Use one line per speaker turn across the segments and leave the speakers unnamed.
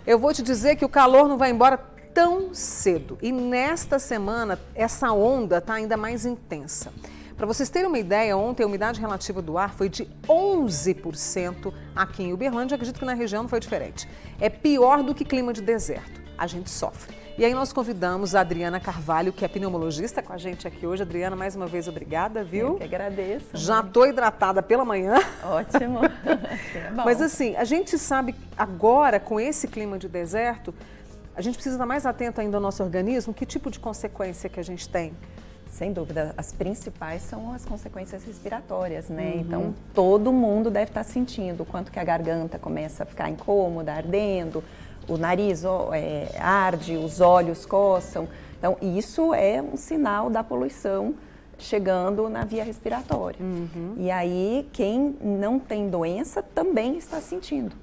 Eu vou te dizer que o calor não vai embora tão cedo. E nesta semana, essa onda está ainda mais intensa. Para vocês terem uma ideia, ontem a umidade relativa do ar foi de 11% aqui em Uberlândia. Acredito que na região não foi diferente. É pior do que clima de deserto. A gente sofre. E aí nós convidamos a Adriana Carvalho, que é pneumologista, com a gente aqui hoje. Adriana, mais uma vez, obrigada, viu?
Eu que agradeço.
Já estou hidratada pela manhã.
Ótimo. É bom.
Mas assim, a gente sabe agora, com esse clima de deserto, a gente precisa estar mais atento ainda ao nosso organismo. Que tipo de consequência que a gente tem?
Sem dúvida, as principais são as consequências respiratórias, né? Então, todo mundo deve estar sentindo o quanto que a garganta começa a ficar incômoda, ardendo, o nariz arde, os olhos coçam. Então, isso é um sinal da poluição chegando na via respiratória. E aí, quem não tem doença também está sentindo.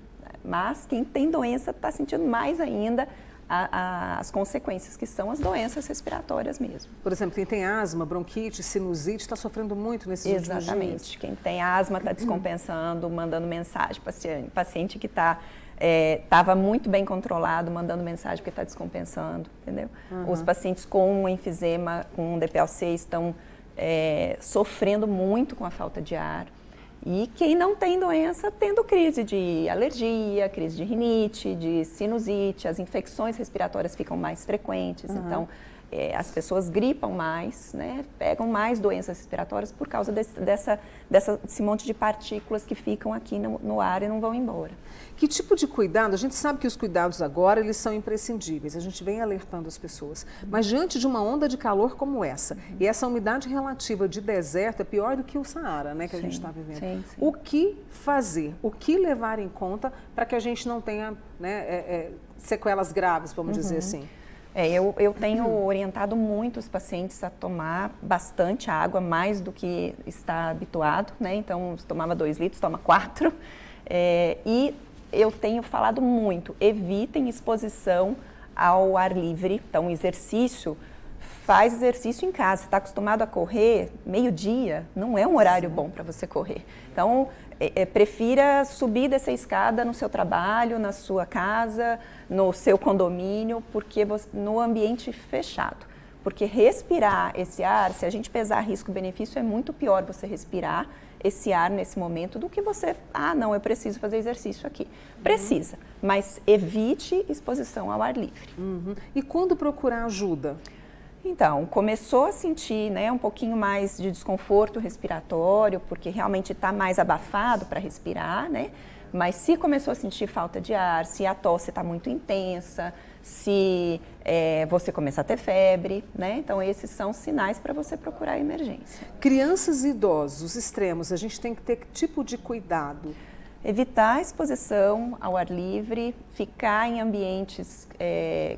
Mas quem tem doença está sentindo mais ainda as consequências, que são as doenças respiratórias mesmo.
Por exemplo, quem tem asma, bronquite, sinusite, está sofrendo muito nesses últimos dias.
Exatamente. Quem tem asma está descompensando, mandando mensagem. Paciente que estava muito bem controlado, mandando mensagem porque está descompensando, entendeu? Os pacientes com enfisema, com DPLC estão sofrendo muito com a falta de ar. E quem não tem doença, tendo crise de alergia, crise de rinite, de sinusite, as infecções respiratórias ficam mais frequentes. Então, as pessoas gripam mais, né? Pegam mais doenças respiratórias por causa desse monte de partículas que ficam aqui no ar e não vão embora.
Que tipo de cuidado? A gente sabe que os cuidados agora, eles são imprescindíveis, a gente vem alertando as pessoas. Mas diante de uma onda de calor como essa, e essa umidade relativa de deserto é pior do que o Saara, né, que a gente está vivendo.
Sim.
O que fazer? O que levar em conta para que a gente não tenha, né, sequelas graves, vamos dizer assim?
Eu tenho orientado muito os pacientes a tomar bastante água, mais do que está habituado, né? Então, se tomava 2 litros, toma 4. E eu tenho falado muito, evitem exposição ao ar livre. Então, faz exercício em casa. Você está acostumado a correr, meio-dia, não é um horário bom para você correr. Então, prefira subir dessa escada no seu trabalho, na sua casa, no seu condomínio, porque no ambiente fechado. Porque respirar esse ar, se a gente pesar risco-benefício, é muito pior você respirar esse ar nesse momento do que você, não, eu preciso fazer exercício aqui. Precisa, mas evite exposição ao ar livre.
E quando procurar ajuda?
Então, começou a sentir, né, um pouquinho mais de desconforto respiratório, porque realmente está mais abafado para respirar, né? Mas se começou a sentir falta de ar, se a tosse está muito intensa, se você começar a ter febre, né? Então, esses são sinais para você procurar emergência.
Crianças e idosos, os extremos, a gente tem que ter que tipo de cuidado?
Evitar a exposição ao ar livre, ficar em ambientes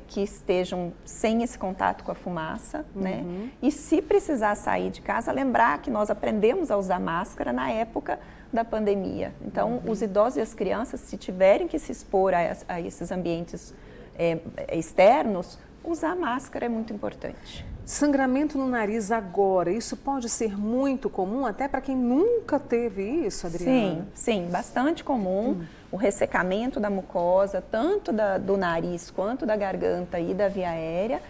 que estejam sem esse contato com a fumaça, né? E se precisar sair de casa, lembrar que nós aprendemos a usar máscara na época da pandemia. Então, os idosos e as crianças, se tiverem que se expor a esses ambientes externos, usar máscara é muito importante.
Sangramento no nariz agora, isso pode ser muito comum até para quem nunca teve isso, Adriana?
Sim, bastante comum. O ressecamento da mucosa, tanto do nariz quanto da garganta e da via aérea,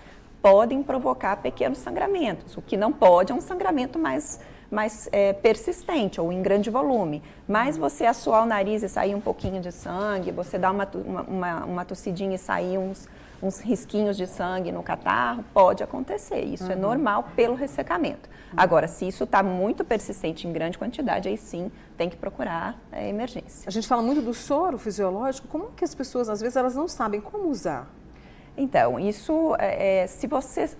podem provocar pequenos sangramentos. O que não pode é um sangramento mais persistente ou em grande volume. Mas você assoar o nariz e sair um pouquinho de sangue, você dar uma tossidinha e sair uns risquinhos de sangue no catarro, pode acontecer. Isso é normal pelo ressecamento. Agora, se isso está muito persistente em grande quantidade, aí sim tem que procurar emergência.
A gente fala muito do soro fisiológico. Como que as pessoas, às vezes, elas não sabem como usar?
Então, isso, se você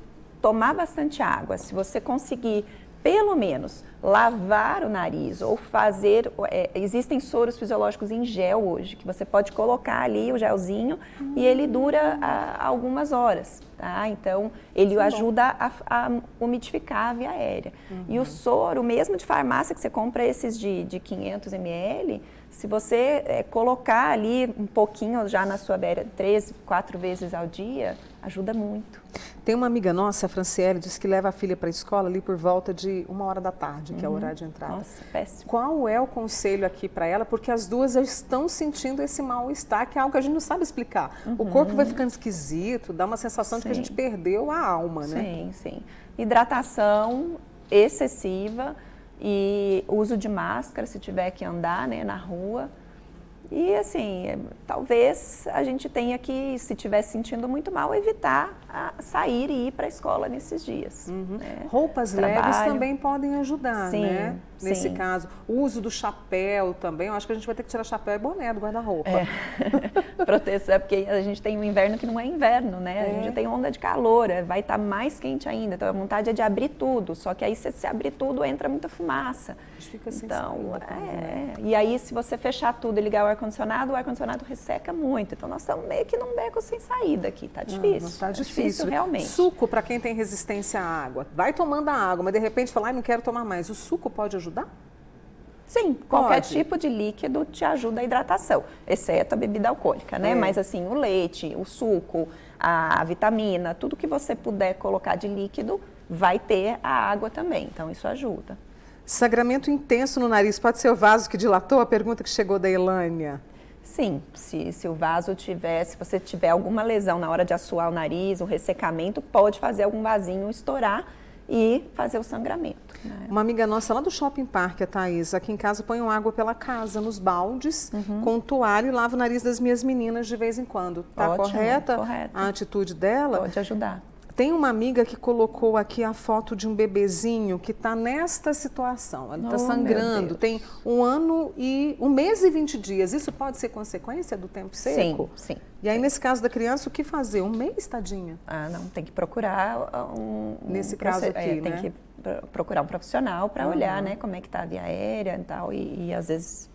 tomar bastante água, se você conseguir pelo menos lavar o nariz ou fazer, existem soros fisiológicos em gel hoje, que você pode colocar ali o gelzinho e ele dura algumas horas, tá? Então, ele ajuda a umidificar a via aérea. E o soro, mesmo de farmácia, que você compra esses de 500 ml, Se você colocar ali um pouquinho já na sua dieta, 3, 4 vezes ao dia, ajuda muito.
Tem uma amiga nossa, a Franciele, disse que leva a filha para a escola ali por volta de 1h da tarde, que é o horário de entrada.
Nossa, péssimo.
Qual é o conselho aqui para ela? Porque as duas já estão sentindo esse mal-estar, que é algo que a gente não sabe explicar. O corpo vai ficando esquisito, dá uma sensação de que a gente perdeu a alma, né?
Sim, sim. Hidratação excessiva e uso de máscara se tiver que andar, né, na rua. E assim, talvez a gente tenha que, se estiver se sentindo muito mal, evitar sair e ir para a escola nesses dias. Né?
Roupas leves também podem ajudar,
sim,
né? Nesse
sim.
caso. O uso do chapéu também, eu acho que a gente vai ter que tirar chapéu e boné do guarda-roupa.
Proteção, porque a gente tem um inverno que não é inverno, né? A gente tem onda de calor, vai estar mais quente ainda, então a vontade é de abrir tudo, só que aí se abrir tudo entra muita fumaça.
A gente fica sem
Então,
saída, né?
E aí se você fechar tudo e ligar o ar-condicionado resseca muito, então nós estamos meio que num beco sem saída aqui, tá difícil.
Tá difícil
realmente.
Suco, para quem tem resistência à água, vai tomando a água, mas de repente fala, não quero tomar mais, o suco pode ajudar?
Sim, qualquer tipo de líquido te ajuda a hidratação, exceto a bebida alcoólica, né? Mas assim, o leite, o suco, a vitamina, tudo que você puder colocar de líquido, vai ter a água também, então isso ajuda.
Sangramento intenso no nariz, pode ser o vaso que dilatou? A pergunta que chegou da Elânia.
Sim, se o vaso tiver, se você tiver alguma lesão na hora de assoar o nariz, um ressecamento, pode fazer algum vasinho estourar e fazer o sangramento. Né?
Uma amiga nossa lá do Shopping Park, a Thaís, aqui em casa põem água pela casa, nos baldes, com toalha e lava o nariz das minhas meninas de vez em quando. Tá
Ótimo,
correta
correto.
a atitude dela?
Pode ajudar.
Tem uma amiga que colocou aqui a foto de um bebezinho que está nesta situação. Ela está sangrando, tem 1 mês e 20 dias. Isso pode ser consequência do tempo seco?
Sim, sim.
E aí, nesse caso da criança, o que fazer? 1 mês, tadinha?
Ah, não, tem que procurar
Nesse caso aqui,
tem
né?
que procurar um profissional para olhar, né, como é que está a via aérea e tal, e às vezes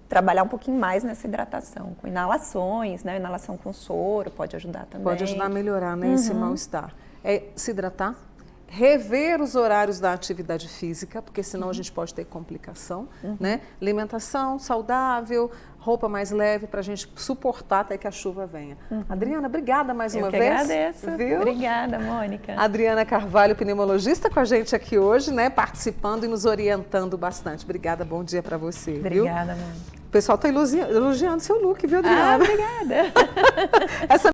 trabalhar um pouquinho mais nessa hidratação, com inalações, né, inalação com soro pode ajudar também.
Pode ajudar a melhorar, né, esse mal-estar. É se hidratar, rever os horários da atividade física, porque senão a gente pode ter complicação, né? Alimentação saudável, roupa mais leve para a gente suportar até que a chuva venha. Adriana, obrigada mais uma vez.
Eu que agradeço.
Viu?
Obrigada, Mônica.
Adriana Carvalho, pneumologista, com a gente aqui hoje, né? Participando e nos orientando bastante. Obrigada, bom dia para você.
Obrigada, Mônica.
O pessoal está elogiando seu look, viu, Adriana?
Obrigada.
Essa